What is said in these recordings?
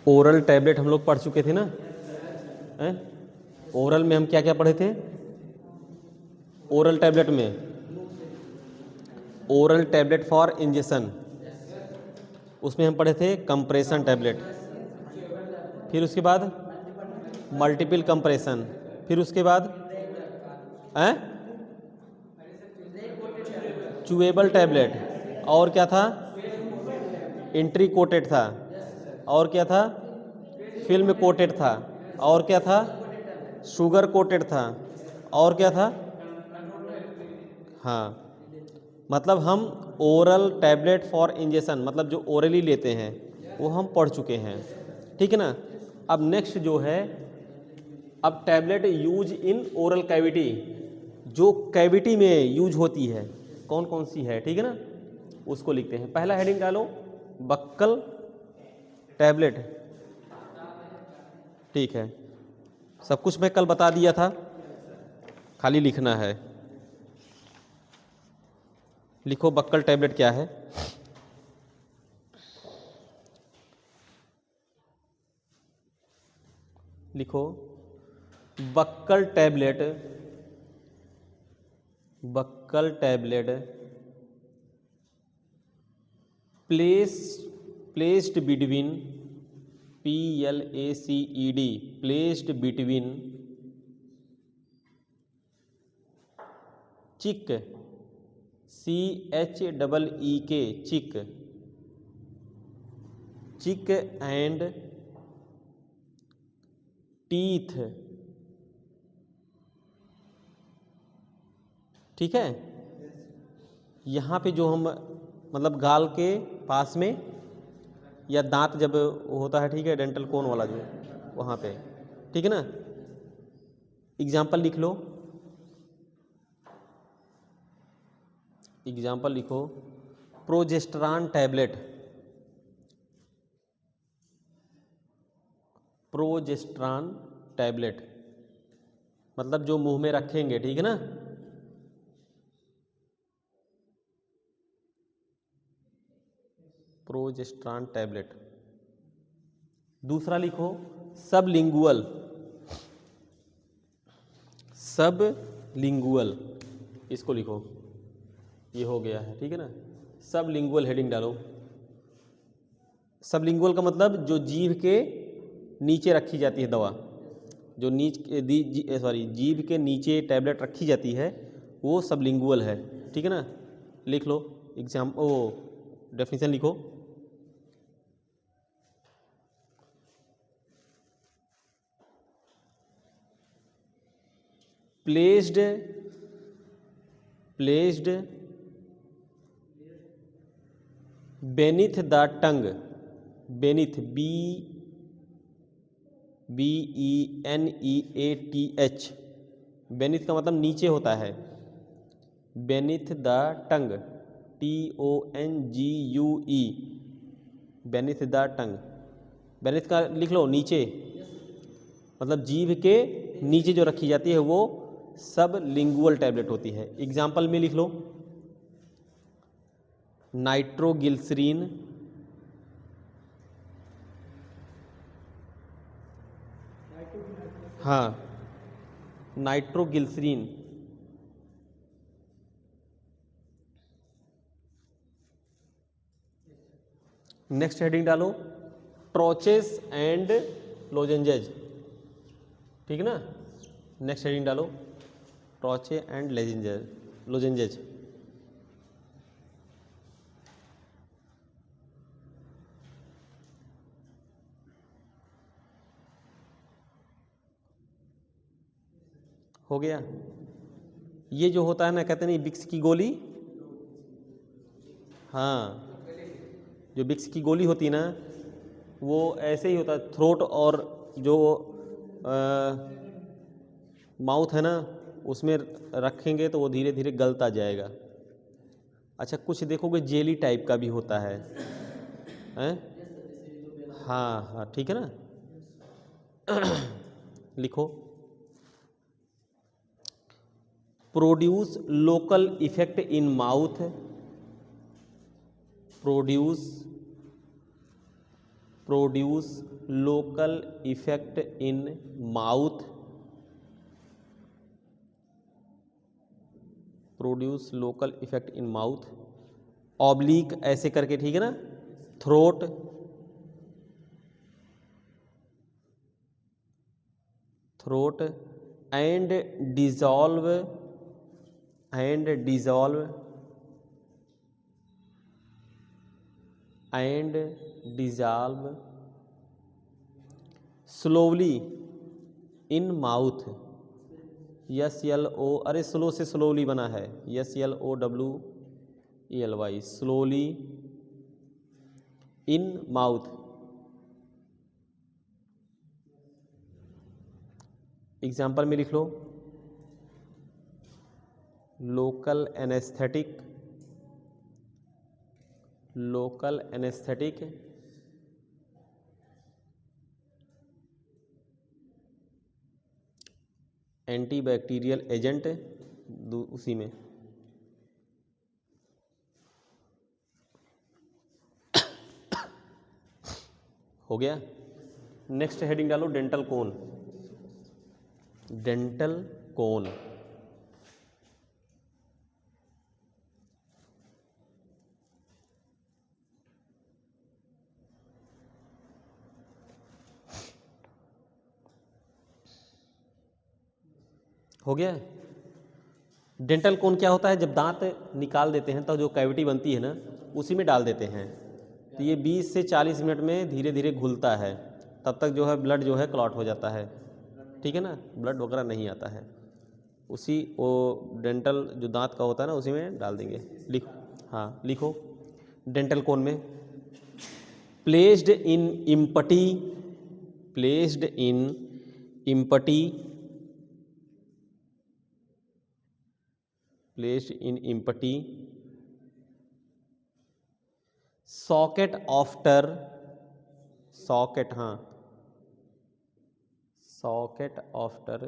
Oral tablet हम लोग पढ़ चुके थे ना। हैं? ओरल में हम क्या क्या पढ़े थे? ओरल टैबलेट में ओरल टैबलेट फॉर इंजेक्शन, उसमें हम पढ़े थे कंप्रेशन टैबलेट, फिर उसके बाद मल्टीपल कंप्रेशन, फिर उसके बाद चूएबल टैबलेट, और क्या था? इंट्री कोटेड था, और क्या था? फिल्म कोटेड था, और क्या था? शुगर कोटेड था, और क्या था? हाँ, मतलब हम ओरल टैबलेट फॉर इंजेक्शन मतलब जो ओरली लेते हैं वो हम पढ़ चुके हैं, ठीक है ना। अब नेक्स्ट जो है, अब tablet use in oral cavity, जो कैविटी में यूज होती है कौन कौन सी है, ठीक है ना, उसको लिखते हैं। पहला हेडिंग डालो बक्कल टैबलेट, ठीक है। सब कुछ मैं कल बता दिया था, खाली लिखना है। लिखो बक्कल टैबलेट क्या है। लिखो buccal tablet, buccal tablet placed between PLACED placed between cheek CHEEK cheek and teeth, ठीक है। यहाँ पे जो हम मतलब गाल के पास में या दांत जब होता है, ठीक है, डेंटल कोन वाला जो वहाँ पे, ठीक है ना। एग्जाम्पल लिख लो, एग्जाम्पल लिखो प्रोजेस्टेरॉन टैबलेट, प्रोजेस्टेरॉन टैबलेट मतलब जो मुंह में रखेंगे, ठीक है ना। Progesterone tablet. दूसरा लिखो सबलिंगुअल, सबलिंगुअल, इसको लिखो, ये हो गया है, ठीक है ना। सबलिंगुअल हेडिंग डालो। सबलिंगुअल का मतलब जो जीभ के नीचे रखी जाती है दवा, जो जीभ के नीचे टैबलेट रखी जाती है वो सबलिंगुअल है, ठीक है ना। लिख लो डेफिनेशन लिखो। Placed beneath the tongue, beneath BENEATH, beneath का मतलब नीचे होता है, beneath the tongue TONGUE, beneath the tongue. Beneath का लिख लो नीचे, मतलब जीभ के नीचे जो रखी जाती है वो सबलिंगुअल टैबलेट होती है। एग्जाम्पल में लिख लो नाइट्रोग्लिसरीन, हाँ नाइट्रोग्लिसरीन, नेक्स्ट हेडिंग डालो ट्रोचेस एंड लोजेंजेज, ठीक है ना। नेक्स्ट हेडिंग डालो ट्रोचे एंड लोजेंजेज। हो गया। ये जो होता है ना, कहते नहीं विक्स की गोली, हाँ जो विक्स की गोली होती है ना वो ऐसे ही होता है, थ्रोट और जो माउथ है ना उसमें रखेंगे तो वो धीरे धीरे गलता जाएगा। अच्छा कुछ देखोगे जेली टाइप का भी होता है, हैं? हाँ हाँ ठीक है ना। लिखो produce local effect in mouth, produce produce local effect in mouth, produce local effect in mouth, oblique ऐसे करके, ठीक है ना, throat, throat and dissolve, and dissolve, and dissolve slowly in mouth, SLO, अरे स्लो से स्लोली बना है, SLOWELY, slowly in mouth. Example में लिख लो, local anaesthetic, local anaesthetic, antibacterial agent, उसी में हो गया। नेक्स्ट हेडिंग डालो डेंटल कोन, डेंटल कोन, हो गया। डेंटल कोन क्या होता है, जब दांत निकाल देते हैं तो जो कैविटी बनती है ना उसी में डाल देते हैं, तो ये 20 से 40 मिनट में धीरे धीरे घुलता है, तब तक जो है ब्लड जो है क्लॉट हो जाता है, ठीक है ना, ब्लड वगैरह नहीं आता है, उसी वो डेंटल जो दांत का होता है ना उसी में डाल देंगे। लिखो, हाँ लिखो, डेंटल कोन में placed in empty, placed in empty, placed in empty, socket after, socket, हाँ socket after,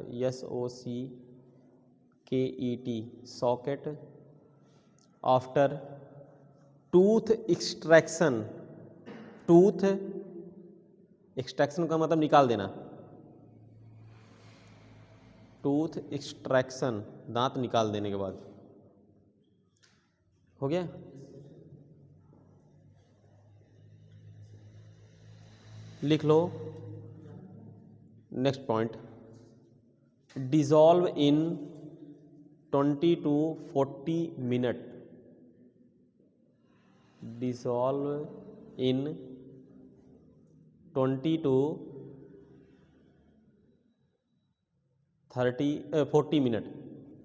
SOCKET, socket after tooth extraction, tooth extraction का मतलब निकाल देना, टूथ एक्सट्रैक्शन दांत निकाल देने के बाद, हो गया। लिख लो next point, dissolve in 20 to 40 minute, dissolve in 20 to 40 minute,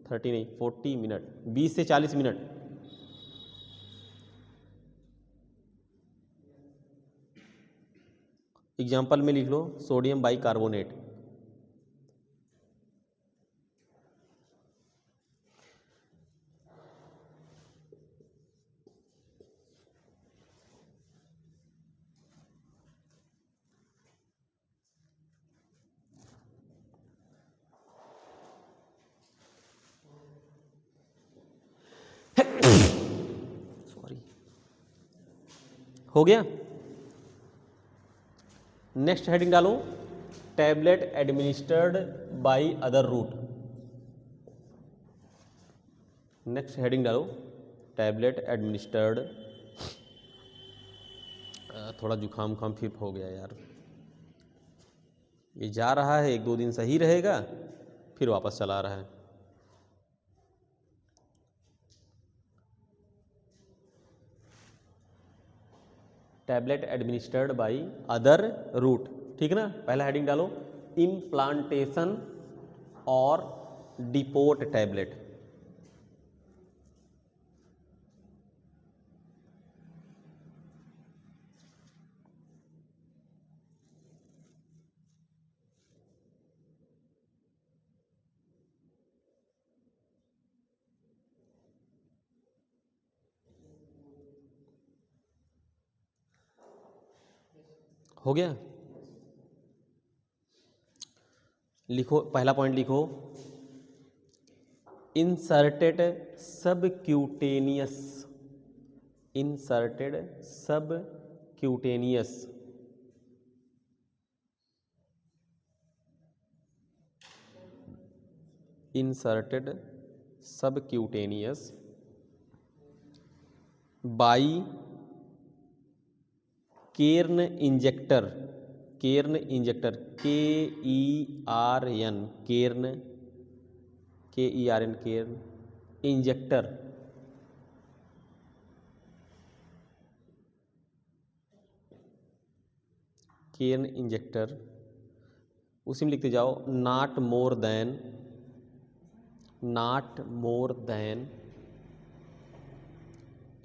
30 नहीं 40 मिनट, 20 से 40 मिनट। एग्जाम्पल में लिख लो, सोडियम बाइकार्बोनेट, सॉरी, हो गया। नेक्स्ट हेडिंग डालो, tablet administered by other route, next heading डालो टैबलेट एडमिनिस्टर्ड, थोड़ा जुकाम खाम फिर हो गया यार, ये जा रहा है 1-2 दिन सही रहेगा फिर वापस चला रहा है। Tablet administered by other route, ठीक है ना। पहला हेडिंग डालो, इम्प्लांटेशन और डिपोट टैबलेट, हो गया। लिखो, पहला पॉइंट लिखो, inserted subcutaneous, inserted subcutaneous inserted subcutaneous by Cairn injector, Cairn injector, KERN, Cairn, KERN, Cairn injector, Cairn injector, उसी में लिखते जाओ not more than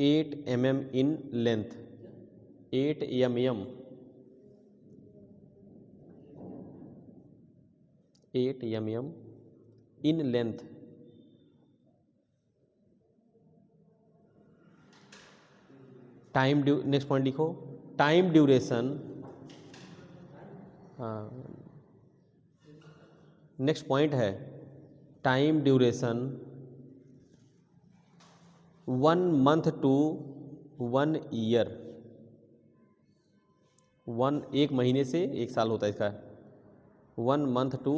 8 mm in length, 8 mm, 8 mm in length, time next point लिखो, time duration, हाँ next point है time duration 1 month to 1 year, 1 महीने से 1 साल होता है इसका, 1 month to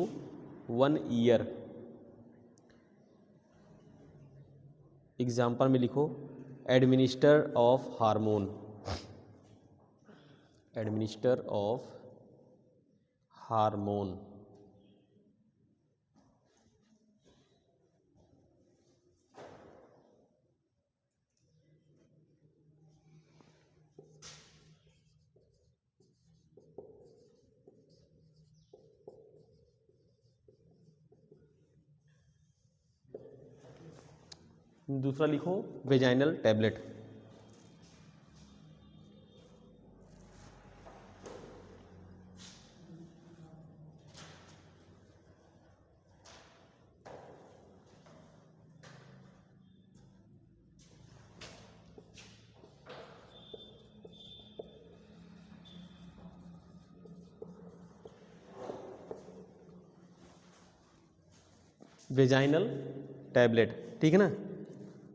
1 year। एग्जाम्पल में लिखो administer of hormone, administer of hormone, दूसरा लिखो वेजाइनल टैबलेट, वेजाइनल टैबलेट, ठीक है ना।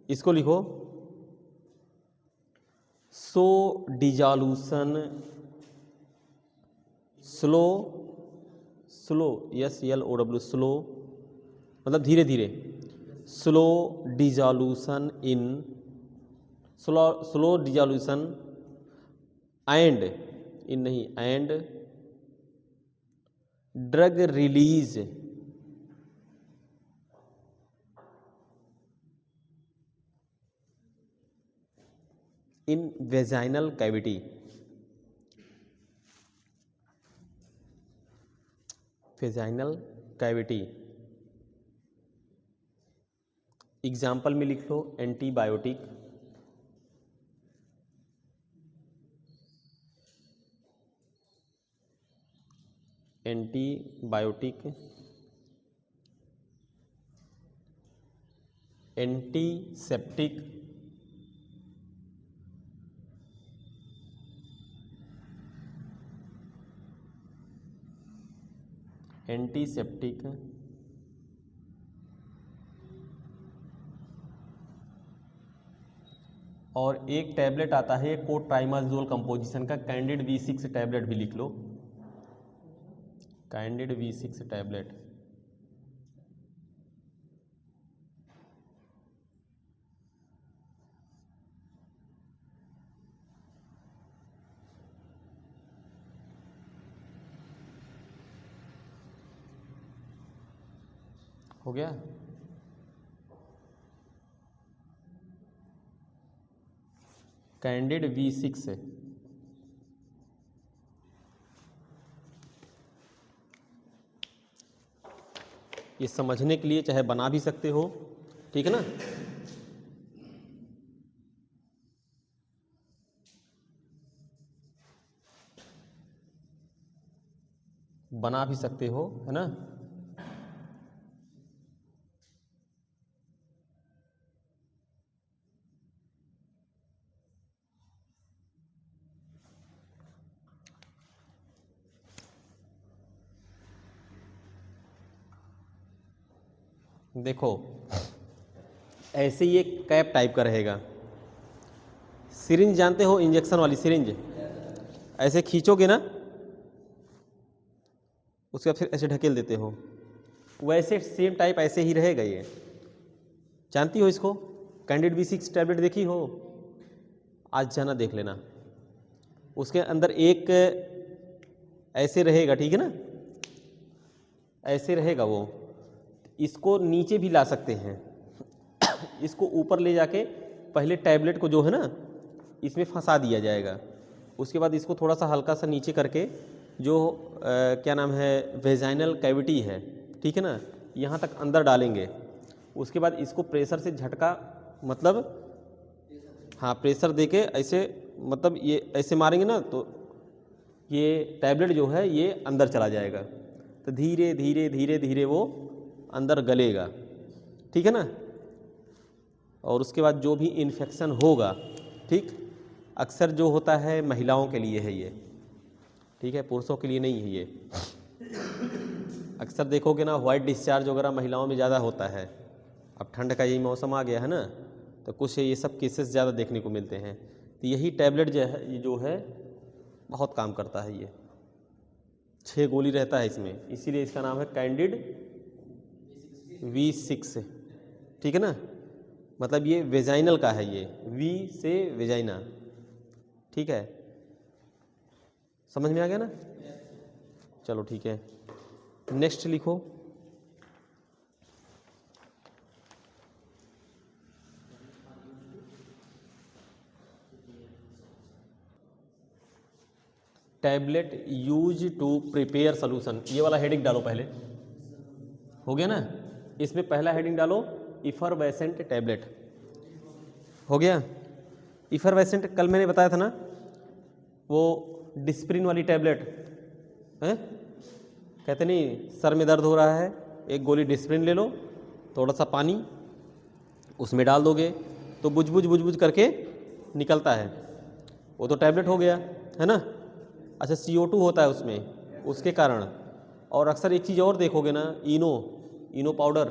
इसको लिखो so dissolution slow, slow SLOW, slow मतलब धीरे धीरे, slow dissolution in, slow dissolution and, in नहीं and drug release in vaginal cavity, vaginal cavity. Example में लिख लो एंटीबायोटिक, एंटीबायोटिक, एंटीसेप्टिक, एंटीसेप्टिक, और एक टैबलेट आता है कोट्राइमाजोल कंपोजिशन का, कैंडिड V6 टैबलेट भी लिख लो, कैंडिड V6 टैबलेट। हो गया। कैंडिड V6 ये समझने के लिए चाहे बना भी सकते हो, ठीक है ना। बना भी सकते हो, है ना। देखो ऐसे ही एक कैप टाइप का रहेगा, सिरिंज जानते हो, इंजेक्शन वाली सिरिंज, ऐसे खींचोगे ना, उसके बाद फिर ऐसे ढकेल देते हो, वैसे सेम टाइप ऐसे ही रहेगा ये। जानती हो इसको? कैंडिड B6 टैबलेट देखी हो? आज जाना देख लेना। उसके अंदर एक ऐसे रहेगा, ठीक है ना, ऐसे रहेगा वो। इसको नीचे भी ला सकते हैं। इसको ऊपर ले जाके पहले टैबलेट को जो है ना इसमें फंसा दिया जाएगा। उसके बाद इसको थोड़ा सा हल्का सा नीचे करके जो क्या नाम है वेजाइनल कैविटी है, ठीक है ना, यहाँ तक अंदर डालेंगे। उसके बाद इसको प्रेशर से झटका, मतलब हाँ प्रेशर देके ऐसे, मतलब ये ऐसे मारेंगे ना तो ये टैबलेट जो है ये अंदर चला जाएगा। तो धीरे धीरे धीरे धीरे वो अंदर गलेगा, ठीक है ना। और उसके बाद जो भी इन्फेक्शन होगा, ठीक, अक्सर जो होता है महिलाओं के लिए है ये, ठीक है, पुरुषों के लिए नहीं है ये। अक्सर देखोगे ना वाइट डिस्चार्ज वगैरह महिलाओं में ज़्यादा होता है। अब ठंड का यही मौसम आ गया है ना, तो कुछ ये सब केसेस ज़्यादा देखने को मिलते हैं। तो यही टैबलेट जो है बहुत काम करता है ये। 6 गोली रहता है इसमें, इसीलिए इसका नाम है कैंडिड V6, ठीक है ना। मतलब ये वेजाइनल का है, ये V से वेजाइना, ठीक है। समझ में आ गया ना? चलो ठीक है, नेक्स्ट लिखो। Tablet use to prepare solution, ये वाला हेडिंग डालो पहले, हो गया ना। इसमें पहला हेडिंग डालो इफरवेसेंट टैबलेट, हो गया। इफरवेसेंट कल मैंने बताया था ना, वो डिस्प्रिन वाली टैबलेट है। कहते नहीं सर में दर्द हो रहा है, एक गोली डिस्प्रिन ले लो, थोड़ा सा पानी उसमें डाल दोगे तो बुझ बुझ बुझ बुझ करके निकलता है, वो तो टैबलेट हो गया, है ना। अच्छा CO2 होता है उसमें, उसके कारण। और अक्सर एक चीज़ और देखोगे ना, इनो पाउडर,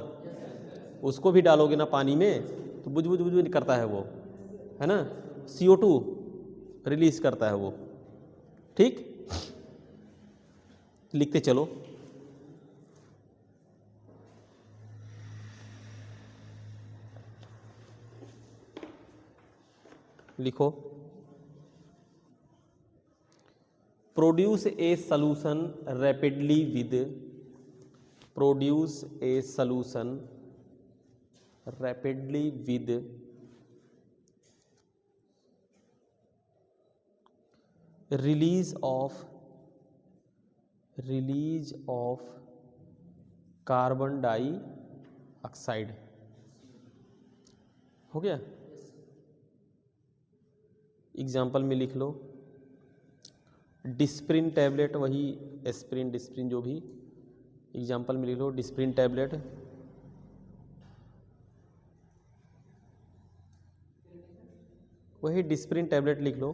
उसको भी डालोगे ना पानी में तो बुझ बुझ बुझ बुझ करता है वो, है ना, CO2 रिलीज करता है वो, ठीक। लिखते चलो। लिखो produce a solution rapidly with, produce a solution rapidly with release of carbon dioxide, हो गया। एग्जाम्पल में लिख लो डिस्प्रिन टैबलेट, वही एस्प्रिन डिस्प्रिन जो भी, एग्जाम्पल में लिख लो डिस्प्रिन टैबलेट, वही डिस्प्रिन टैबलेट लिख लो।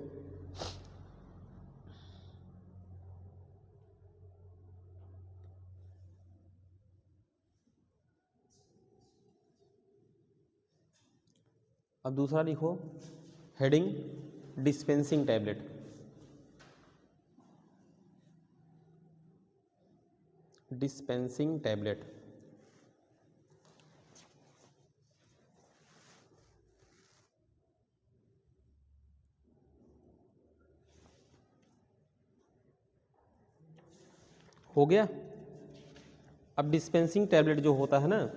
अब दूसरा लिखो heading dispensing tablet, dispensing tablet. हो गया। अब डिस्पेंसिंग टैबलेट जो होता है ना,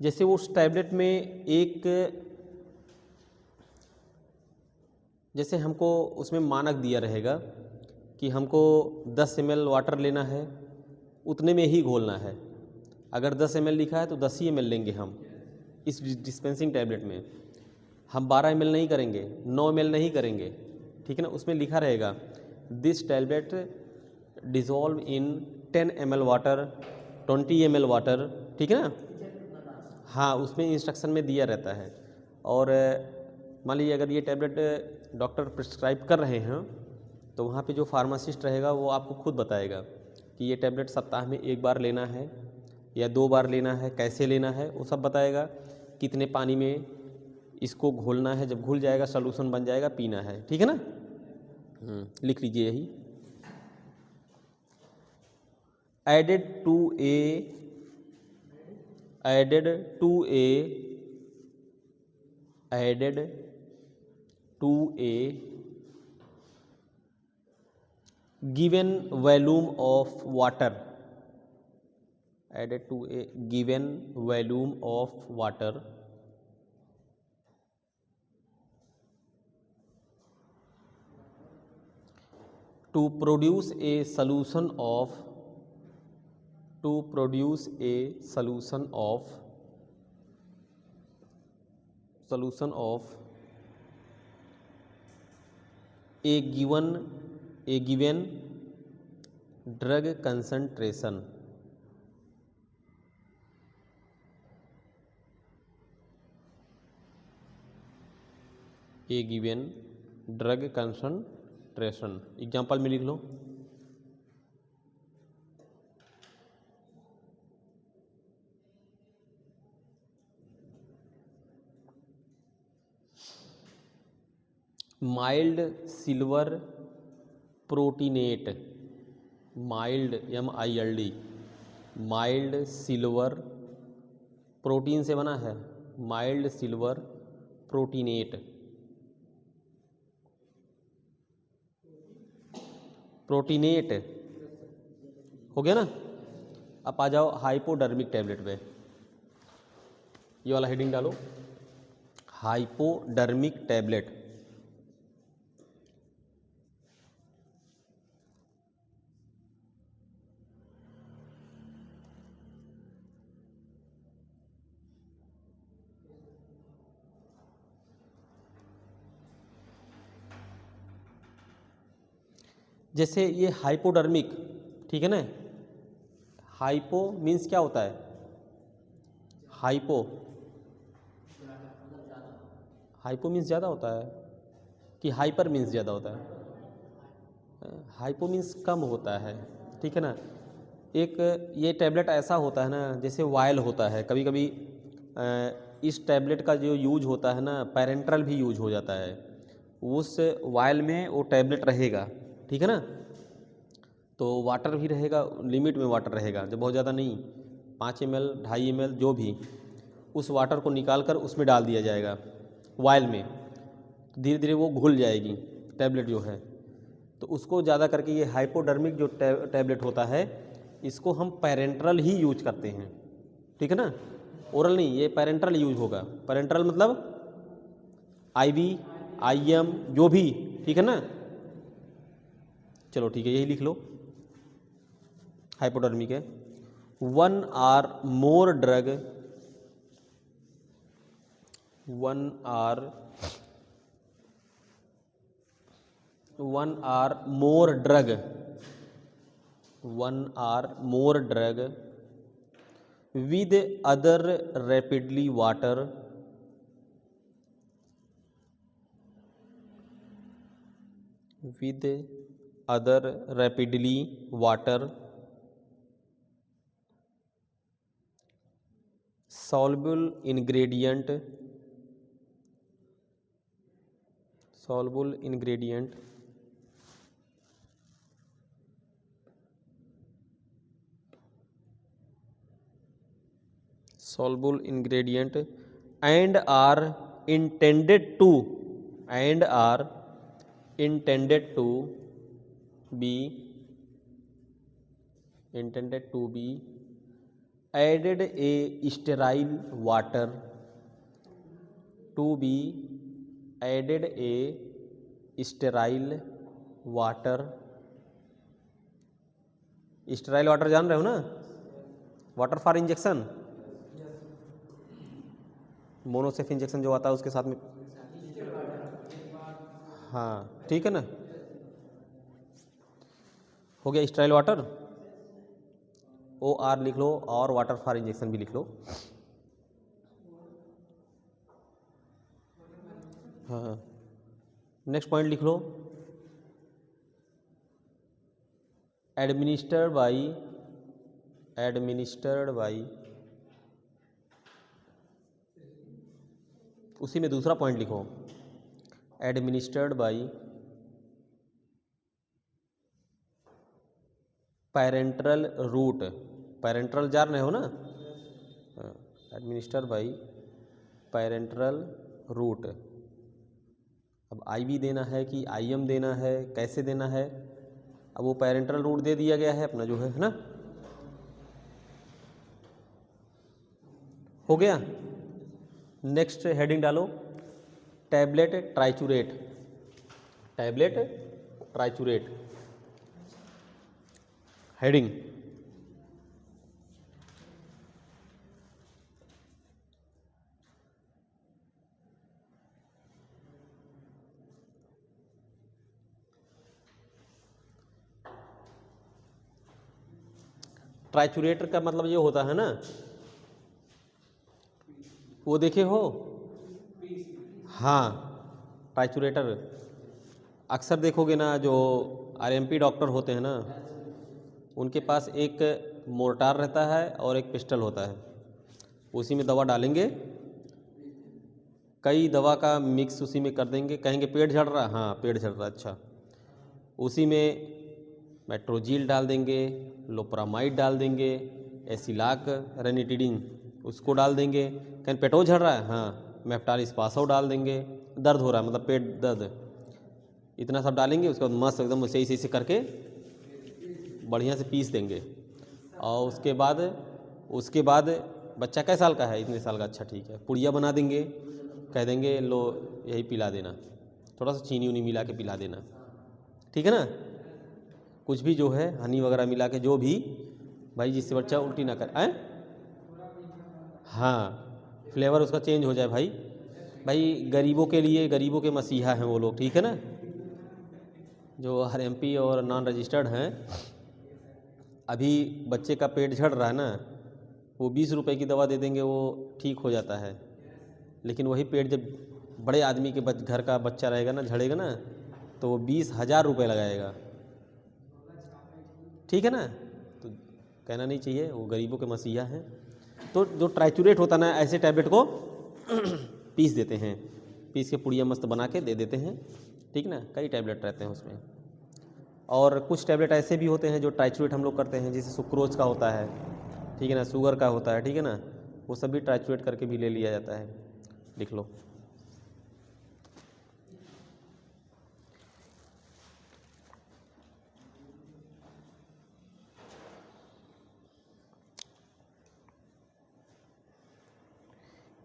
जैसे उस टैबलेट में एक, जैसे हमको उसमें मानक दिया रहेगा कि हमको 10 ml वाटर लेना है, उतने में ही घोलना है। अगर 10 ml लिखा है तो 10 ही ml लेंगे हम इस डिस्पेंसिंग टैबलेट में। हम 12 ml नहीं करेंगे, 9 ml नहीं करेंगे, ठीक है ना। उसमें लिखा रहेगा this tablet dissolve in 10 ml water, 20 ml water, ठीक है ना। हाँ, उसमें इंस्ट्रक्शन में दिया रहता है। और मान लीजिए अगर ये टैबलेट डॉक्टर प्रिस्क्राइब कर रहे हैं तो वहाँ पे जो फार्मासिस्ट रहेगा वो आपको खुद बताएगा कि ये टैबलेट सप्ताह में 1 बार लेना है या 2 बार लेना है, कैसे लेना है वो सब बताएगा, कितने पानी में इसको घोलना है, जब घुल जाएगा सॉल्यूशन बन जाएगा पीना है, ठीक है ना। लिख लीजिए यही added to a added to a given volume of water, added to a given volume of water, to produce a solution of a given drug concentration, a given drug concentration। Example में लिख लो। Mild silver proteinate, mild MILD, mild silver protein से बना है, mild silver प्रोटीनेट, प्रोटीनेट हो गया ना। अब आ जाओ हाइपोडर्मिक टैबलेट पे, ये वाला हेडिंग डालो, हाइपोडर्मिक टैबलेट। जैसे ये हाइपोडर्मिक, ठीक है ना, हाइपो मीन्स क्या होता है, हाइपो मीन्स ज़्यादा होता है कि हाइपर मीन्स ज़्यादा होता है, हाइपो मीन्स कम होता है, ठीक है ना। एक ये टैबलेट ऐसा होता है ना जैसे वायल होता है, कभी कभी इस टैबलेट का जो यूज होता है ना पैरेंट्रल भी यूज हो जाता है, उस वायल में वो टैबलेट रहेगा, ठीक है ना। तो वाटर भी रहेगा, लिमिट में वाटर रहेगा, जब बहुत ज़्यादा नहीं, 5 ml 2.5 ml जो भी, उस वाटर को निकाल कर उसमें डाल दिया जाएगा वायल में, धीरे धीरे वो घुल जाएगी टैबलेट जो है। तो उसको ज़्यादा करके ये हाइपोडर्मिक जो टैबलेट होता है इसको हम पैरेंट्रल ही यूज करते हैं, ठीक है ना, ओरल नहीं, ये पैरेंट्रल यूज होगा। पैरेंट्रल मतलब IV IM जो भी, ठीक है ना। चलो ठीक है, यही लिख लो, हाइपोडर्मिक है। 1 or more drug, 1 or more drug, 1 or more drug with other rapidly water, with other rapidly water soluble ingredient, soluble ingredient and are intended to be added a sterile water, to be added a sterile water, sterile water जान रहे हो ना, water for injection, Monocef injection जो आता है उसके साथ में, हाँ ठीक है ना, हो गया स्टेराइल वाटर, OR लिख लो, और वाटर फॉर इंजेक्शन भी लिख लो। हाँ नेक्स्ट पॉइंट लिख लो, एडमिनिस्टर्ड बाई, उसी में दूसरा पॉइंट लिखो, administered by parenteral route, parenteral जान रहे हो ना, एडमिनिस्टर बाई पेरेंटल रूट। अब आईवी देना है कि आईएम देना है, कैसे देना है? अब वो पेरेंटल रूट दे दिया गया है अपना जो है ना। हो गया। नेक्स्ट हेडिंग डालो, tablet triturate. Tablet triturate heading. Triturator का मतलब ये होता है ना, वो देखे हो? हाँ, ट्राइचूरेटर अक्सर देखोगे ना, जो आरएमपी डॉक्टर होते हैं ना, उनके पास एक मोर्टार रहता है और एक पिस्टल होता है। उसी में दवा डालेंगे, कई दवा का मिक्स उसी में कर देंगे। कहेंगे पेट झड़ रहा, हाँ पेट झड़ रहा, अच्छा। उसी में मेट्रोजील डाल देंगे, लोपरामाइड डाल देंगे, एसिलाक रेनिटिडिन उसको डाल देंगे। कहीं पेटो झड़ रहा है, हाँ मेफ्टालिस पासो डाल देंगे। दर्द हो रहा है मतलब पेट दर्द, इतना सब डालेंगे। उसके बाद मस्त एकदम सही सही से करके बढ़िया से पीस देंगे। और उसके बाद बच्चा कै साल का है? इतने साल का, अच्छा ठीक है। पुड़िया बना देंगे, कह देंगे लो यही पिला देना, थोड़ा सा चीनी उनी मिला के पिला देना, ठीक है ना। कुछ भी जो है हनी वगैरह मिला के, जो भी भाई, जिससे बच्चा उल्टी ना करे। हाँ, फ्लेवर उसका चेंज हो जाए भाई। भाई गरीबों के लिए, गरीबों के मसीहा हैं वो लोग, ठीक है ना। जो आरएमपी और नॉन रजिस्टर्ड हैं, अभी बच्चे का पेट झड़ रहा है ना, वो 20 रुपए की दवा दे देंगे, वो ठीक हो जाता है। लेकिन वही पेट जब बड़े आदमी के घर का बच्चा रहेगा ना, झड़ेगा ना, तो वो 20,000 रुपये लगाएगा, ठीक है ना। तो कहना नहीं चाहिए, वो गरीबों के मसीहा हैं। तो जो ट्राइचूरेट होता ना, ऐसे टैबलेट को पीस देते हैं, पीस के पुड़िया मस्त बना के दे देते हैं, ठीक ना। कई टैबलेट रहते हैं उसमें। और कुछ टैबलेट ऐसे भी होते हैं जो ट्राइचूरेट हम लोग करते हैं, जैसे सुक्रोज का होता है, ठीक है ना, शुगर का होता है, ठीक है ना। वो सब भी ट्राइचूरेट करके भी ले लिया जाता है, लिख लो।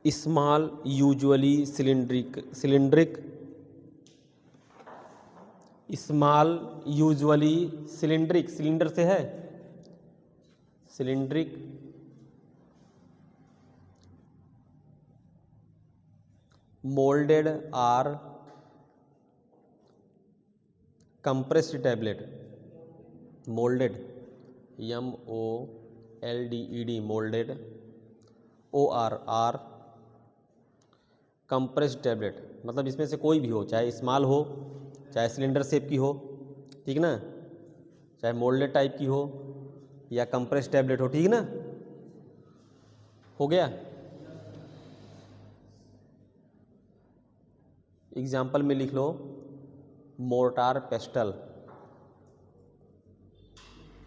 Small usually cylindric small usually cylindric, cylinder से है, cylindric moulded or compressed tablet. Moulded, MOLDED, moulded, OR compressed tablet. मतलब इसमें से कोई भी हो, चाहे स्मॉल हो, चाहे सिलेंडर शेप की हो, ठीक ना, चाहे मोल्डेड टाइप की हो या कंप्रेस्ड टैबलेट हो, ठीक ना। हो गया। एग्जाम्पल में लिख लो, mortar pestle,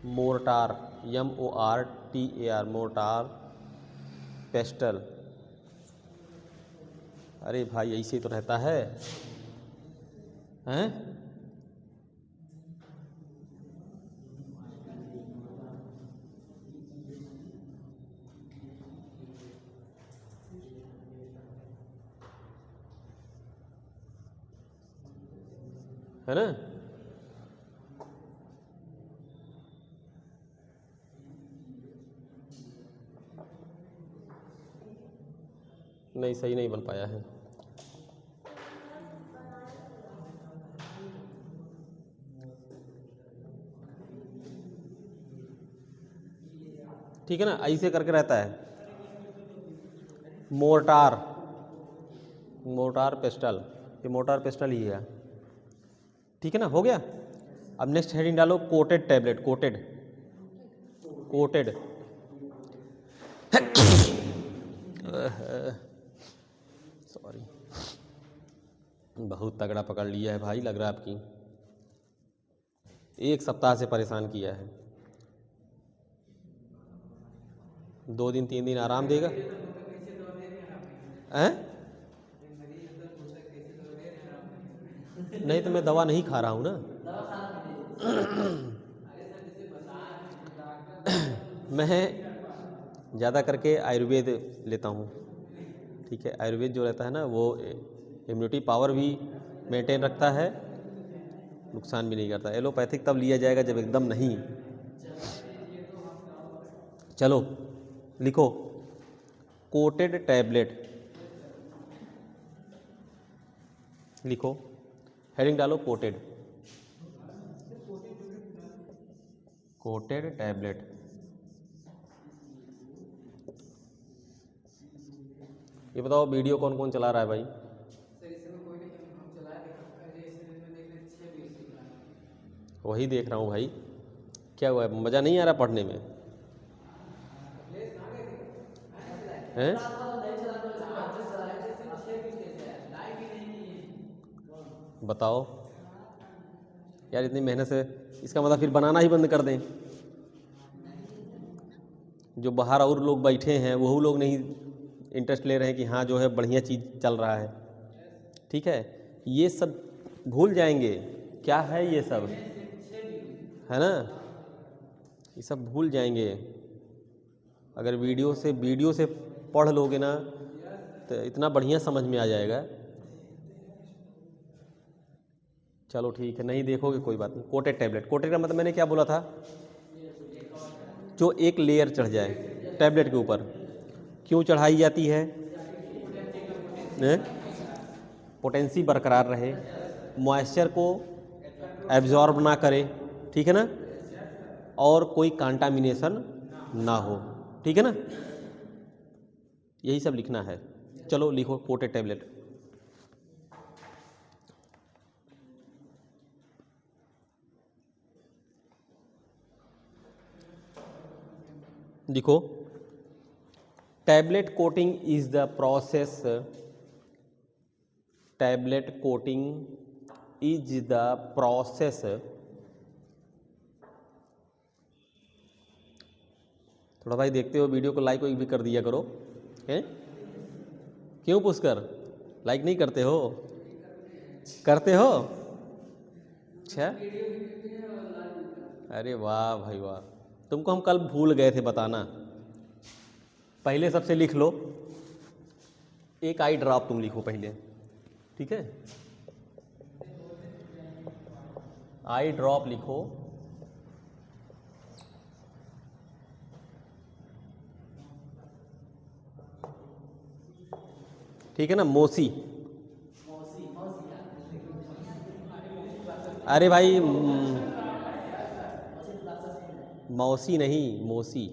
mortar MORTAR, mortar pestle. अरे भाई ऐसे तो रहता है, हैं? है ना। नहीं, सही नहीं बन पाया है। ठीक है ना, ऐसे करके रहता है। मोर्टार, मोर्टार पेस्टल, ये मोर्टार पेस्टल ही है, ठीक है ना। हो गया। अब नेक्स्ट हेडिंग डालो, coated tablet. Coated, coated sorry, बहुत तगड़ा पकड़ लिया है भाई, लग रहा है आपकी। एक सप्ताह से परेशान किया है। 2 दिन 3 दिन आराम देगा। हैं? नहीं तो मैं दवा नहीं खा रहा हूँ ना। मैं ज़्यादा करके आयुर्वेद लेता हूँ। ठीक है, आयुर्वेद जो रहता है ना वो इम्यूनिटी पावर भी मेंटेन रखता है, नुकसान भी नहीं करता। एलोपैथिक तब लिया जाएगा जब एकदम नहीं। चलो लिखो कोटेड टैबलेट, लिखो हेडिंग डालो कोटेड, कोटेड टैबलेट। ये बताओ वीडियो कौन कौन चला रहा है भाई? वही देख रहा हूँ भाई। क्या हुआ है, मज़ा नहीं आ रहा पढ़ने में? हैं? बताओ यार, इतनी मेहनत से, इसका मतलब फिर बनाना ही बंद कर दें? जो बाहर और लोग बैठे हैं वही लोग नहीं इंटरेस्ट ले रहे हैं कि हाँ जो है बढ़िया चीज़ चल रहा है। ठीक है, ये सब भूल जाएंगे क्या है ये सब, है ना? ये सब भूल जाएंगे। अगर वीडियो से पढ़ लोगे ना तो इतना बढ़िया समझ में आ जाएगा। चलो ठीक है, नहीं देखोगे कोई बात नहीं। कोटेड टैबलेट, कोटेड का मतलब मैंने क्या बोला था? जो एक लेयर चढ़ जाए टैबलेट के ऊपर। क्यों चढ़ाई जाती है? पोटेंसी बरकरार रहे, मॉइस्चर को एब्जॉर्ब ना करे, ठीक है ना, और कोई कंटामिनेशन ना हो, ठीक है ना। यही सब लिखना है। चलो लिखो कोटेड टैबलेट। लिखो tablet coating is the process, tablet coating is the process. थोड़ा भाई देखते हो वीडियो को लाइक भी कर दिया करो, हैं? क्यों पुष्कर लाइक नहीं करते हो? करते हो? अच्छा, अरे वाह भाई वाह, तुमको हम कल भूल गए थे बताना। पहले सबसे लिख लो, एक आई ड्रॉप तुम लिखो पहले, ठीक है? आई ड्रॉप लिखो, ठीक है ना। मोसी, अरे भाई मौसी नहीं, मोसी,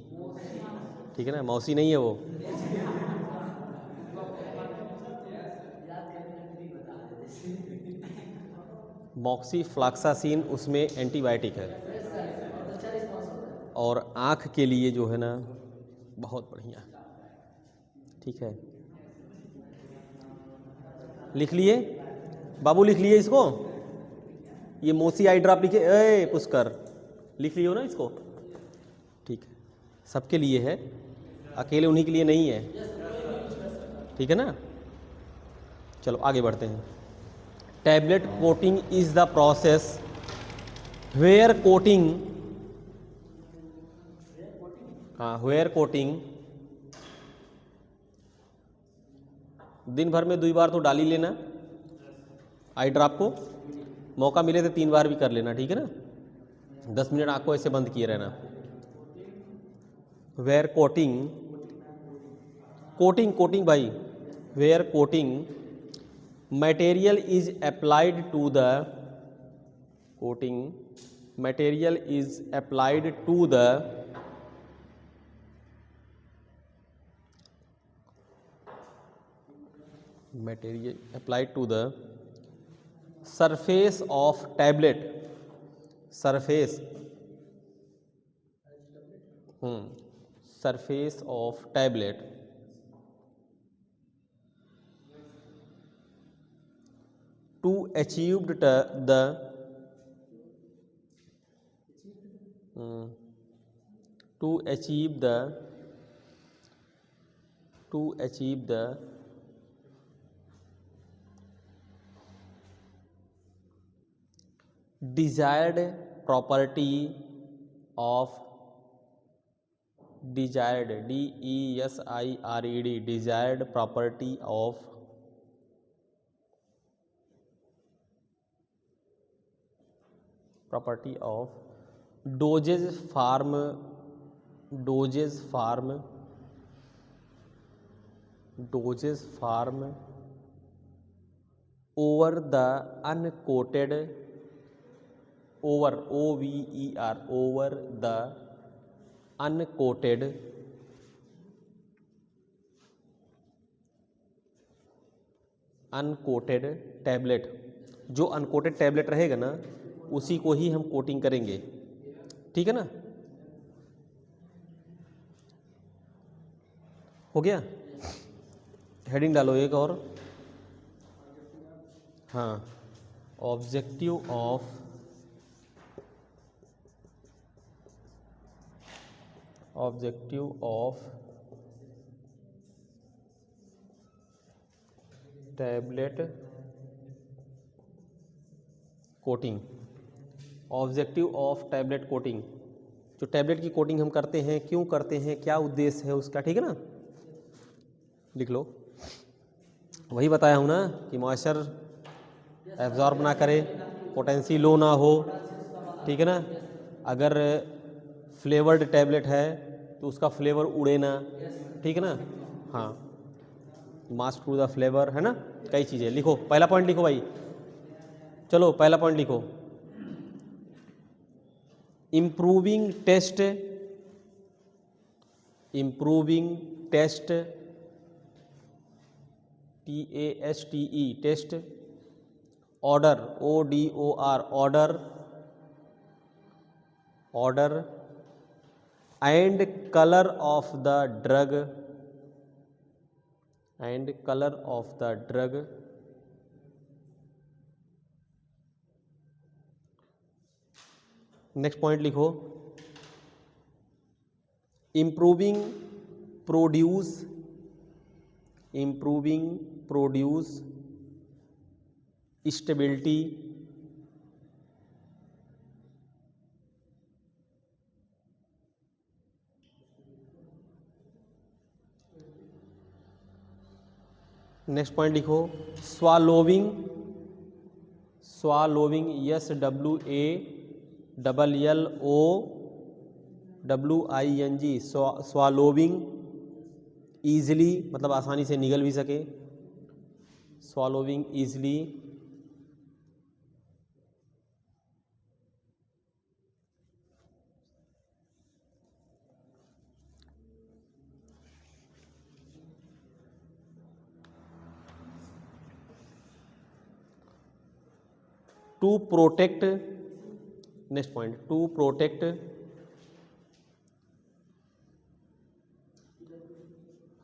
ठीक है ना, मौसी नहीं है वो। मॉक्सीफ्लॉक्सासिन उसमें एंटीबायोटिक है, और आँख के लिए जो है ना बहुत बढ़िया, ठीक है। लिख लिए बाबू, लिख लिए इसको? ये मोसी आई ड्रॉप लिखे, ए पुष्कर लिख लियो ना इसको? ठीक है, सबके लिए है, अकेले उन्हीं के लिए नहीं है, ठीक है ना। चलो आगे बढ़ते हैं। Tablet coating is the process where coating, हाँ वेयर कोटिंग, दिन भर में 2 बार तो डाल ही लेना आई ड्रॉप को, मौका मिले तो 3 बार भी कर लेना, ठीक है ना। 10 मिनट आँख को ऐसे बंद किए रहना। वेयर कोटिंग, कोटिंग कोटिंग भाई, where coating material is applied to the, coating material is applied to the material applied to the surface of tablet, surface, surface of tablet to achieve the to achieve the desired property of, desired DESIRED, desired property of dosage form, dosage form over the uncoated, over OVER, over the uncoated tablet. जो uncoated tablet रहेगा ना उसी को ही हम coating करेंगे, ठीक है ना। हो गया, हेडिंग डालो एक और। हाँ, objective of tablet coating, objective of tablet coating. जो टैबलेट की कोटिंग हम करते हैं, क्यों करते हैं, क्या उद्देश्य है उसका, ठीक है ना। लिख लो, वही बताया हूँ ना कि मॉइस्चर एब्जॉर्ब ना करे, पोटेंसी लो ना हो, ठीक है ना। अगर फ्लेवर्ड टैबलेट है तो उसका फ्लेवर उड़े ना, ठीक है ना। हाँ, मास्क टू द फ्लेवर, है ना। कई चीज़ें लिखो, पहला पॉइंट लिखो भाई, चलो पहला पॉइंट लिखो। Improving taste TASTE taste, odour ODOR odour and colour of the drug, next point लिखो। Improving produce stability, next point लिखो। स्वालोविंग SWALLOWING, स्वालोविंग ईजिली, मतलब आसानी से निगल भी सके, swallowing easily. To protect, next point, to protect,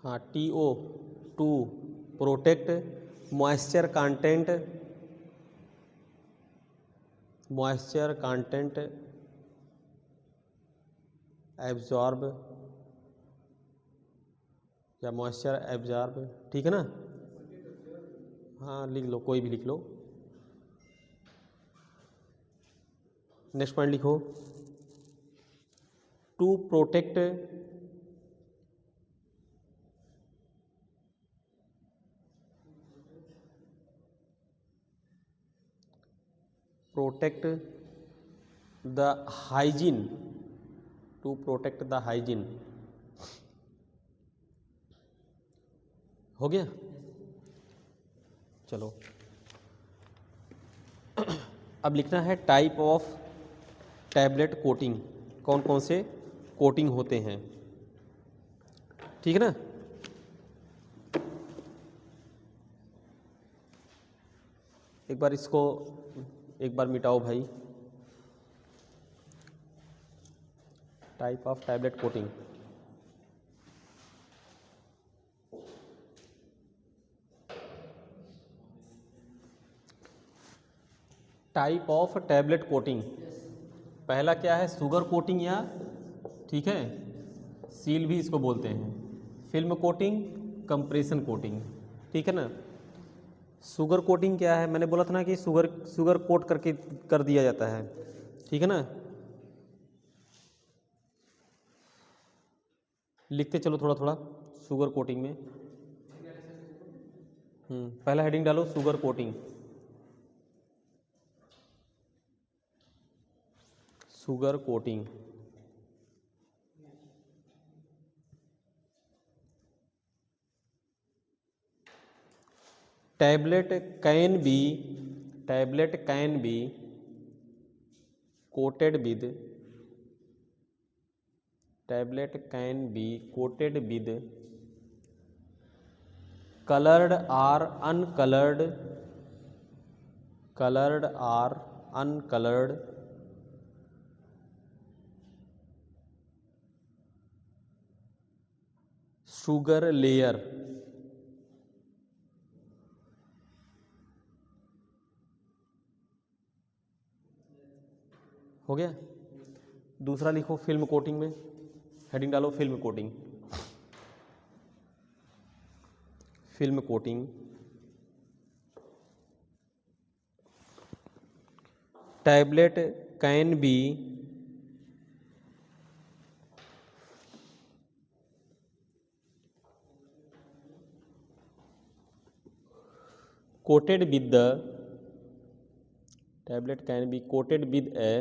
हाँ TO, to protect moisture content absorb या मॉइस्चर एब्जॉर्ब, ठीक है ना। हाँ लिख लो, कोई भी लिख लो। नेक्स्ट पॉइंट लिखो। To protect the hygiene, to protect the hygiene. हो गया, चलो अब लिखना है टाइप ऑफ टैबलेट कोटिंग, कौन कौन से कोटिंग होते हैं, ठीक है ना। एक बार इसको एक बार मिटाओ भाई। Type of tablet coating, type of tablet coating. पहला क्या है, शुगर कोटिंग या, ठीक है, सील भी इसको बोलते हैं, फिल्म कोटिंग, कंप्रेशन कोटिंग, ठीक है ना। शुगर कोटिंग क्या है? मैंने बोला था ना कि शुगर कोट करके कर दिया जाता है, ठीक है ना। लिखते चलो थोड़ा थोड़ा शुगर कोटिंग में। पहला हेडिंग डालो sugar coating. Sugar coating tablet can be coated with colored or uncolored sugar layer। हो गया। दूसरा लिखो फिल्म कोटिंग में, हेडिंग डालो film coating. Film coating tablet can be coated with the tablet can be coated with a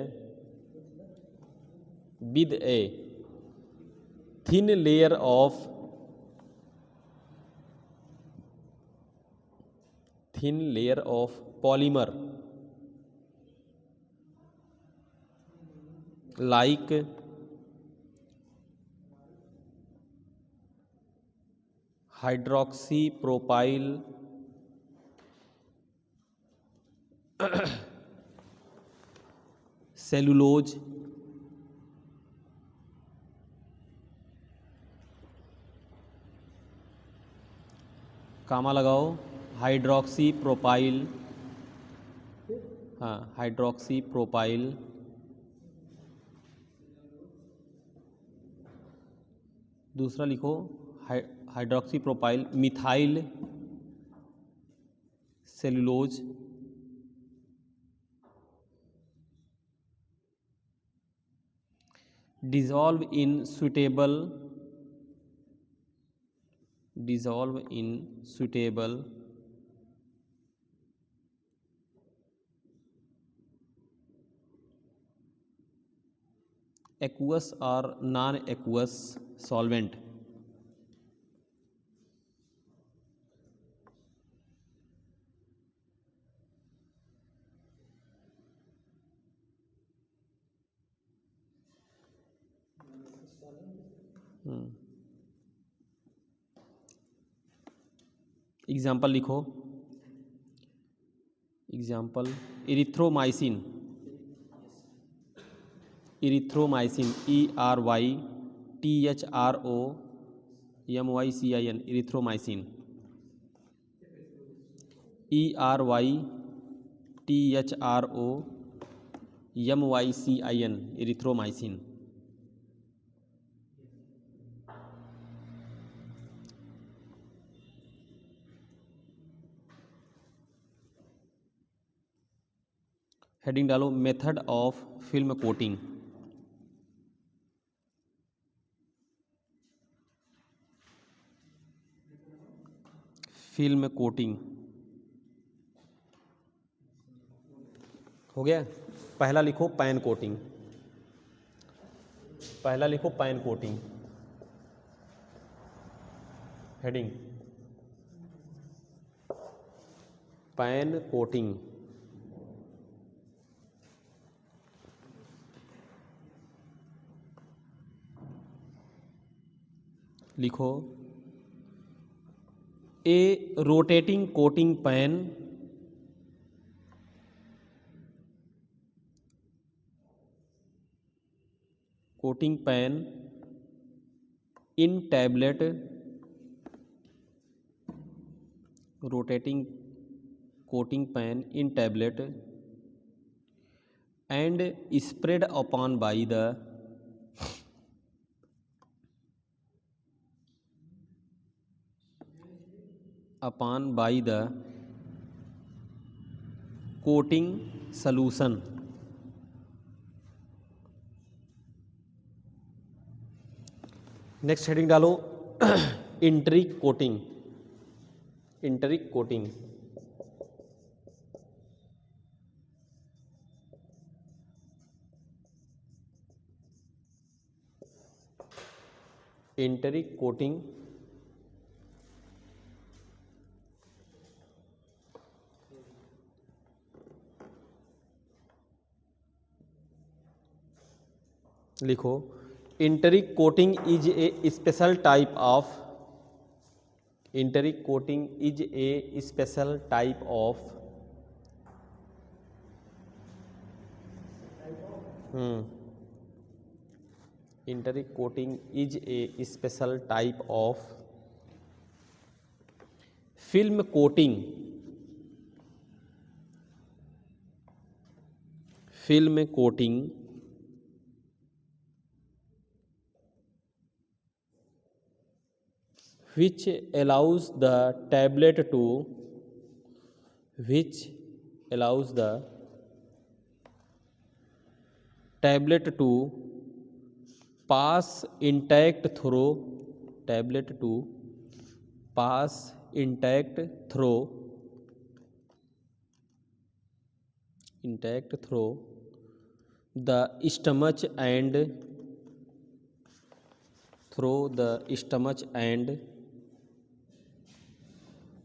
thin layer of polymer like hydroxypropyl cellulose comma लगाओ hydroxypropyl, हाँ hydroxypropyl दूसरा लिखो hydroxypropyl methyl cellulose dissolve in suitable aqueous or non-aqueous solvent। Example लिखो, example erythromycin ERYTHROMYCIN erythromycin ERYTHROMYCIN erythromycin. Heading डालो method of film coating. Film coating हो गया। पहला लिखो pan coating, heading pan coating. लिखो a rotating coating pan in tablet rotating coating pan in tablet and spread upon by the coating solution. Next heading डालो enteric coating. Enteric coating enteric coating लिखो। Enteric coating is a special type of, enteric coating is a special type of enteric coating is a special type of film coating, film coating which allows the tablet to, which allows the tablet to pass intact through, tablet to pass intact through, intact through the stomach and, through the stomach and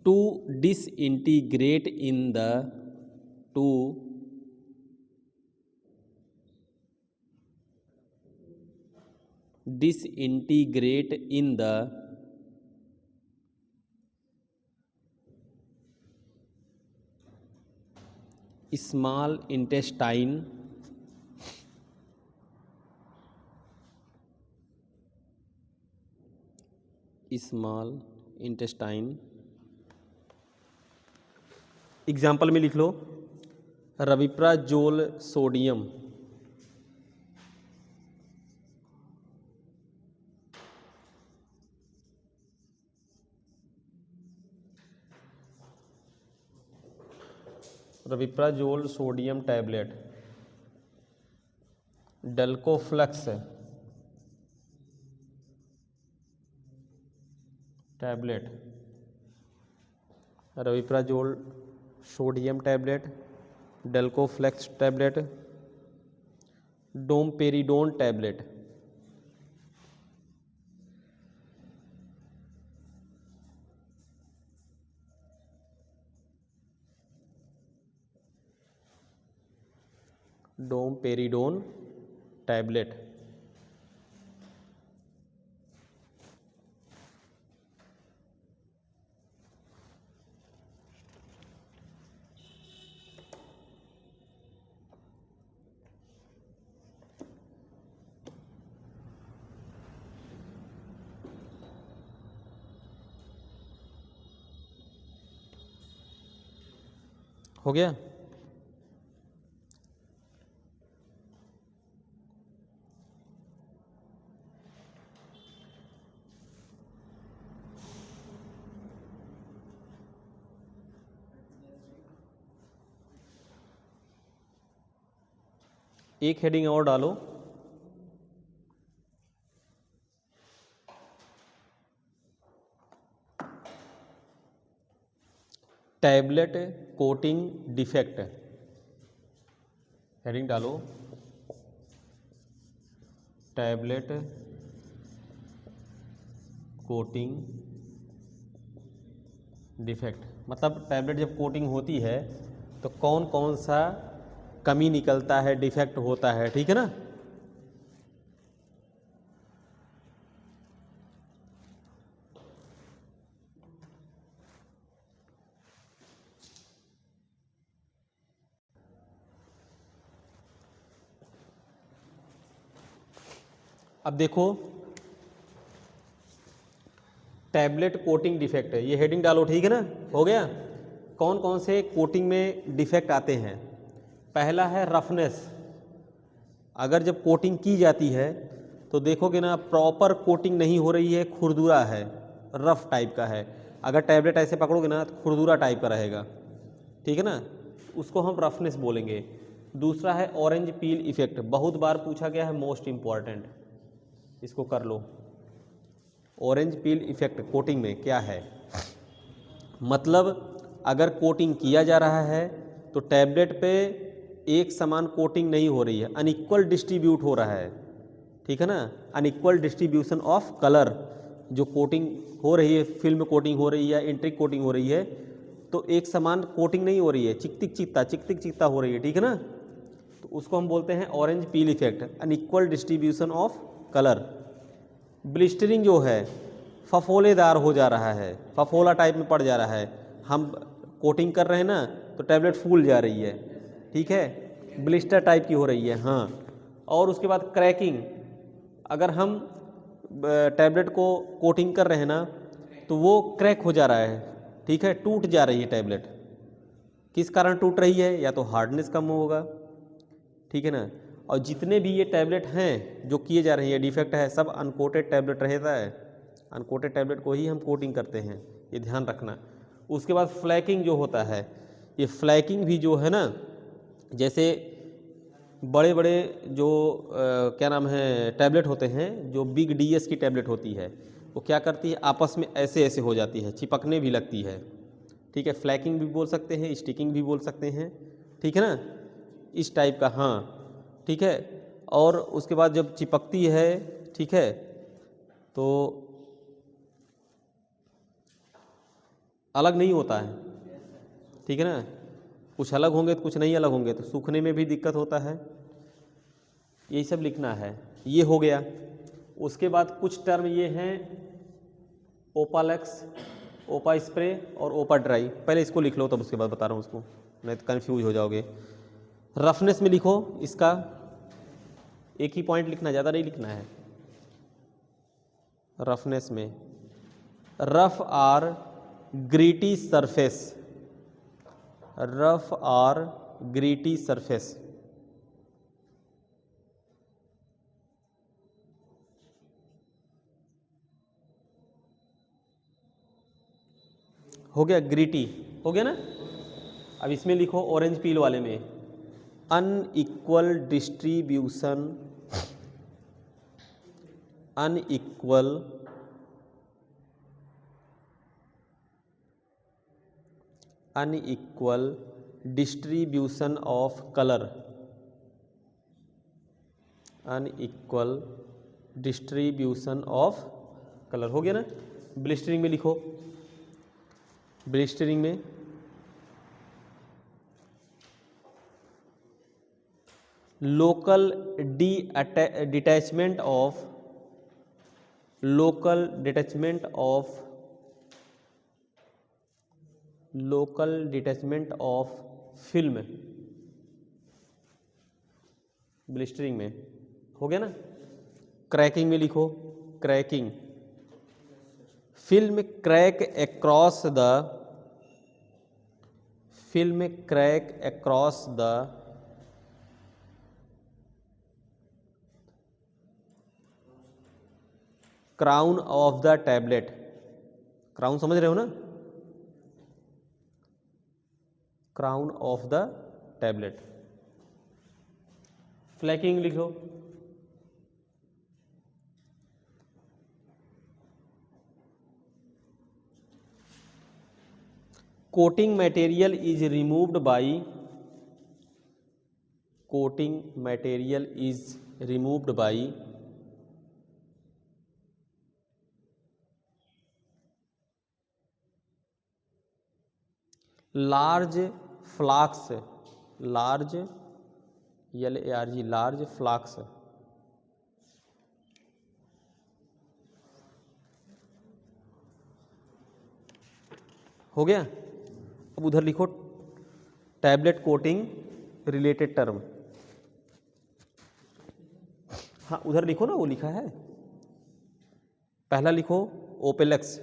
to disintegrate in the, to disintegrate in the small intestine, small intestine। Example में लिख लो rabeprazole sodium, rabeprazole sodium tablet, Delcoflex tablet, rabeprazole sodium tablet, Delcoflex tablet, domperidone tablet. Domperidone tablet. हो गया। एक heading और डालो, tablet coating defect. Heading डालो tablet coating defect. मतलब टैबलेट जब कोटिंग होती है तो कौन कौन सा कमी निकलता है, डिफेक्ट होता है, ठीक है ना। अब देखो टैबलेट कोटिंग डिफेक्ट है, ये हेडिंग डालो, ठीक है ना। हो गया। कौन कौन से कोटिंग में डिफेक्ट आते हैं। पहला है रफनेस। अगर जब कोटिंग की जाती है तो देखोगे ना प्रॉपर कोटिंग नहीं हो रही है, खुरदुरा है, रफ टाइप का है। अगर टैबलेट ऐसे पकड़ोगे ना तो खुरदुरा टाइप का रहेगा, ठीक है ना। उसको हम रफनेस बोलेंगे। दूसरा है ऑरेंज पील इफेक्ट, बहुत बार पूछा गया है, मोस्ट इम्पॉर्टेंट, इसको कर लो। ऑरेंज पील इफेक्ट कोटिंग में क्या है, मतलब अगर कोटिंग किया जा रहा है तो टैबलेट पे एक समान कोटिंग नहीं हो रही है, अनइक्वल डिस्ट्रीब्यूट हो रहा है, ठीक है ना, अनइक्वल डिस्ट्रीब्यूशन ऑफ कलर, जो कोटिंग हो रही है, फिल्म कोटिंग हो रही है या इंट्रिक कोटिंग हो रही है, तो एक समान कोटिंग नहीं हो रही है, चिकतिक चिकता हो रही है, ठीक है ना, तो उसको हम बोलते हैं orange peel effect, unequal distribution of colour. Blistering जो है फफोलेदार हो जा रहा है, फफोला टाइप में पड़ जा रहा है, हम कोटिंग कर रहे हैं ना तो टैबलेट फूल जा रही है, ठीक है, ब्लिस्टर टाइप की हो रही है, हाँ। और उसके बाद क्रैकिंग, अगर हम टैबलेट को कोटिंग कर रहे हैं ना तो वो क्रैक हो जा रहा है, ठीक है, टूट जा रही है टैबलेट। किस कारण टूट रही है, या तो हार्डनेस कम होगा, ठीक है ना। और जितने भी ये टैबलेट हैं जो किए जा रहे हैं, डिफेक्ट है, सब अनकोटेड टैबलेट रहता है, अनकोटेड टैबलेट को ही हम कोटिंग करते हैं, ये ध्यान रखना। उसके बाद फ्लैकिंग जो होता है, ये फ्लैकिंग भी जो है ना, जैसे बड़े बड़े जो क्या नाम है टैबलेट होते हैं, जो बिग डीएस की टैबलेट होती है, वो क्या करती है, आपस में ऐसे ऐसे हो जाती है, चिपकने भी लगती है, ठीक है, फ्लैकिंग भी बोल सकते हैं, स्टिकिंग भी बोल सकते हैं, ठीक है ना, इस टाइप का, हाँ, ठीक है। और उसके बाद जब चिपकती है, ठीक है, तो अलग नहीं होता है, ठीक है ना, कुछ अलग होंगे तो कुछ नहीं अलग होंगे, तो सूखने में भी दिक्कत होता है, यही सब लिखना है, ये हो गया। उसके बाद कुछ टर्म ये हैं, ओपालेक्स, ओपा स्प्रे और ओपा ड्राई, पहले इसको लिख लो तब उसके बाद बता रहा हूँ उसको, नहीं तो कन्फ्यूज हो जाओगे। रफनेस में लिखो, इसका एक ही पॉइंट लिखना, ज़्यादा नहीं लिखना है। रफनेस में rough or gritty surface, rough or gritty surface, हो गया, ग्रीटी हो गया ना। अब इसमें लिखो ऑरेंज पील वाले में, unequal distribution, unequal unequal distribution of colour, unequal distribution of colour, हो गया ना। ब्लिस्टरिंग में लिखो, ब्लिस्टरिंग में local detachment of, local detachment of, local detachment of film, blistering में, हो गया ना। क्रैकिंग में लिखो, cracking, film crack across the, film crack across the crown of the tablet, crown समझ रहे हो ना, crown of the tablet. Flaking लिखो, coating material is removed by, coating material is removed by large Flask, large LARG, large Flask, हो गया। अब उधर लिखो टैबलेट कोटिंग रिलेटेड टर्म, हाँ उधर लिखो ना, वो लिखा है, पहला लिखो ओपेलेक्स,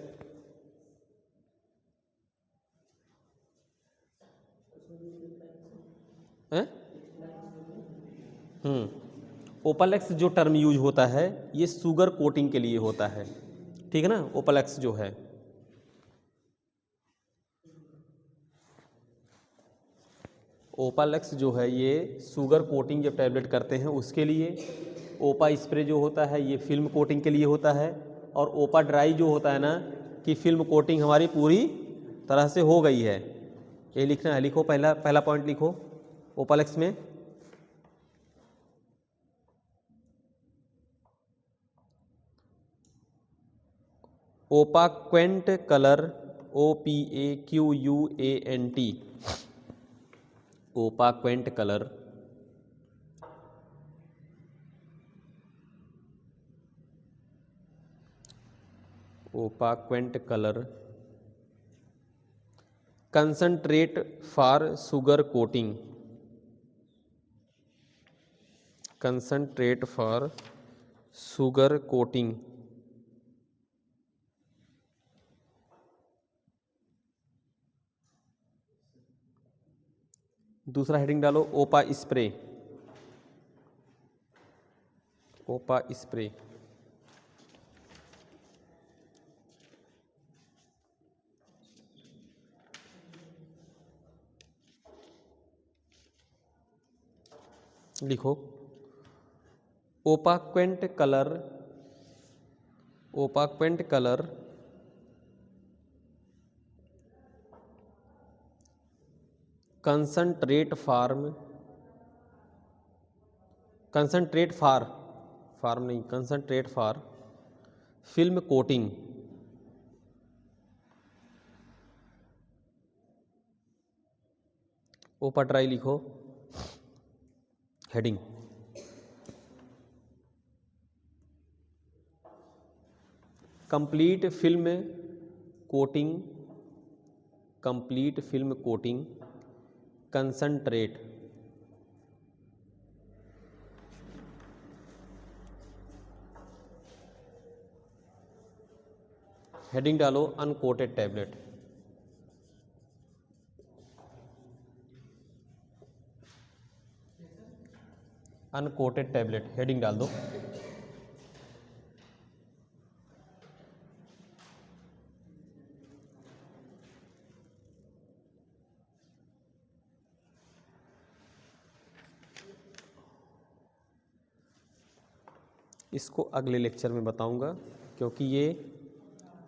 हैं, ओपेलेक्स जो टर्म यूज होता है ये शुगर कोटिंग के लिए होता है, ठीक है ना, ओपेलेक्स जो है। ओपालेक्स जो है ये शुगर कोटिंग जब टैबलेट करते हैं उसके लिए, ओपा स्प्रे जो होता है ये फिल्म कोटिंग के लिए होता है, और ओपा ड्राई जो होता है ना कि फिल्म कोटिंग हमारी पूरी तरह से हो गई है, ये लिखना है। लिखो, पहला पॉइंट लिखो ओपालेक्स में। Opaquant colour, OPAQUANT, opaquant colour opaquant colour concentrate for sugar coating, concentrate for sugar coating. दूसरा हेडिंग डालो ओपा स्प्रे, ओपा स्प्रे। लिखो opaquant colour, opaquant colour concentrate form, concentrate for, form नहीं, concentrate for film coating. Opa dry लिखो heading. Complete film coating, complete film coating concentrate. Heading डालो uncoated tablet, uncoated tablet heading डाल दो। इसको अगले lecture में बताऊंगा, क्योंकि ये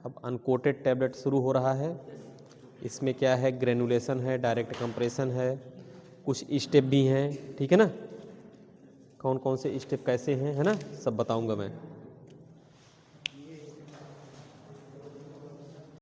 अब अनकोटेड टैबलेट शुरू हो रहा है। इसमें क्या है, ग्रेनुलेशन है, डायरेक्ट कंप्रेशन है, कुछ स्टेप भी हैं, ठीक है ना, कौन कौन से स्टेप कैसे हैं, है ना, सब बताऊंगा मैं।